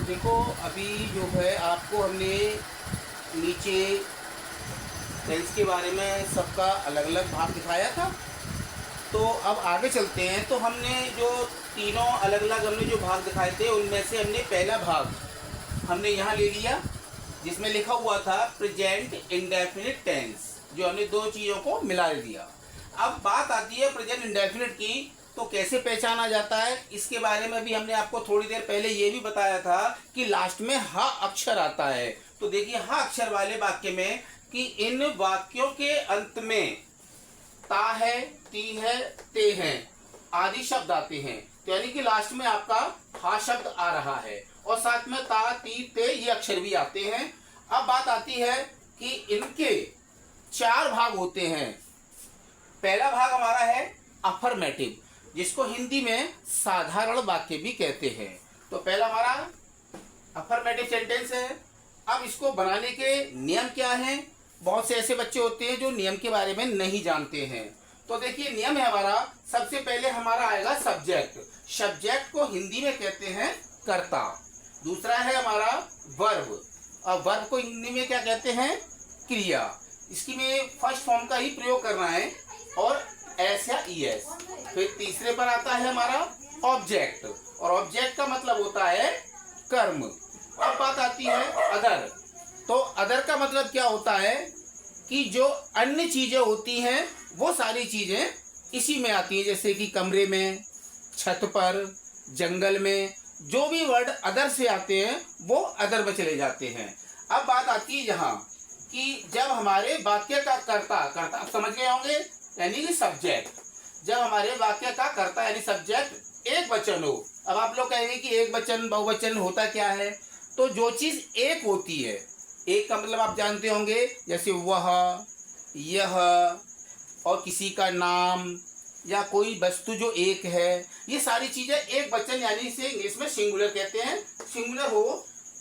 देखो अभी जो है आपको हमने नीचे टेंस के बारे में सबका अलग अलग भाग दिखाया था। तो अब आगे चलते हैं। तो हमने जो तीनों अलग अलग हमने जो भाग दिखाए थे उनमें से हमने पहला भाग हमने यहाँ ले लिया जिसमें लिखा हुआ था प्रेजेंट इंडेफिनिट टेंस, जो हमने दो चीज़ों को मिला दिया। अब बात आती है प्रेजेंट इंडेफिनिट की, तो कैसे पहचाना जाता है इसके बारे में भी हमने आपको थोड़ी देर पहले ये भी बताया था कि लास्ट में हा अक्षर आता है। तो देखिए हा अक्षर वाले वाक्य में कि इन वाक्यों के अंत में ता है, ती है, ते हैं आदि शब्द आते हैं। तो यानी कि लास्ट में आपका हा शब्द आ रहा है और साथ में ता, ती, ते ये अक्षर भी आते हैं। अब बात आती है कि इनके चार भाग होते हैं। पहला भाग हमारा है अफर्मेटिव, जिसको हिंदी में साधारण वाक्य भी कहते हैं। तो पहला हमारा अफर्मेटिव सेंटेंस है। अब इसको बनाने के नियम क्या हैं? बहुत से ऐसे बच्चे होते हैं जो नियम के बारे में नहीं जानते हैं। तो देखिए नियम है हमारा, सबसे पहले हमारा आएगा सब्जेक्ट। सब्जेक्ट को हिंदी में कहते हैं कर्ता। दूसरा है हमारा वर्ब, और वर्ब को हिंदी में क्या कहते हैं? क्रिया। इसकी में फर्स्ट फॉर्म का ही प्रयोग करना है और एस या ई एस। फिर तीसरे पर आता है हमारा ऑब्जेक्ट, और ऑब्जेक्ट का मतलब होता है कर्म। अब बात आती है अदर। तो अदर का मतलब क्या होता है कि जो अन्य चीजें होती हैं वो सारी चीजें इसी में आती हैं, जैसे कि कमरे में, छत पर, जंगल में, जो भी वर्ड अदर से आते हैं वो अदर में चले जाते हैं। अब बात आती है यहाँ कि जब हमारे वाक्य का कर्ता आप समझ गए होंगे, यानी कि सब्जेक्ट, जब हमारे वाक्य का कर्ता यानी सब्जेक्ट एक वचन हो। अब आप लोग कहेंगे कि एक वचन बहुवचन होता क्या है? तो जो चीज एक होती है, एक का मतलब आप जानते होंगे, जैसे वह, यह, और किसी का नाम या कोई वस्तु जो एक है, ये सारी चीजें एक वचन यानी इसे इंग्लिश में सिंगुलर कहते हैं। सिंगुलर हो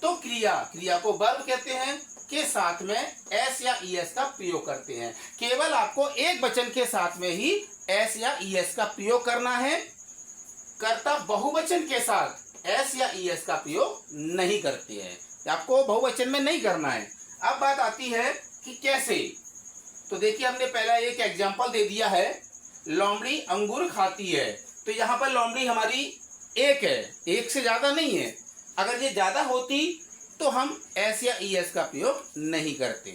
तो क्रिया को वर्ब कहते हैं, के साथ में एस या ई एस का प्रयोग करते हैं। केवल आपको एक वचन के साथ में ही एस या ई एस का प्रयोग करना है। कर्ता बहुवचन के साथ एस या ई एस का प्रयोग नहीं करते हैं, आपको बहुवचन में नहीं करना है। अब बात आती है कि कैसे। तो देखिए हमने पहला एक एग्जाम्पल दे दिया है, लोमड़ी अंगूर खाती है। तो यहाँ पर लोमड़ी हमारी एक है, एक से ज्यादा नहीं है। अगर ये ज्यादा होती तो हम एस या ई एस का प्रयोग नहीं करते,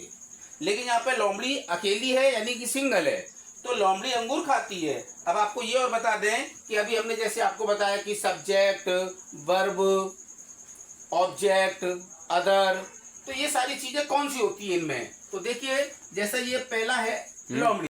लेकिन यहाँ पे लोमड़ी अकेली है यानी कि सिंगल है, तो लोमड़ी अंगूर खाती है। अब आपको ये और बता दें कि अभी हमने जैसे आपको बताया कि सब्जेक्ट, वर्ब, ऑब्जेक्ट, अदर, तो ये सारी चीजें कौन सी होती है इनमें? तो देखिए जैसा ये पहला है लोमड़ी।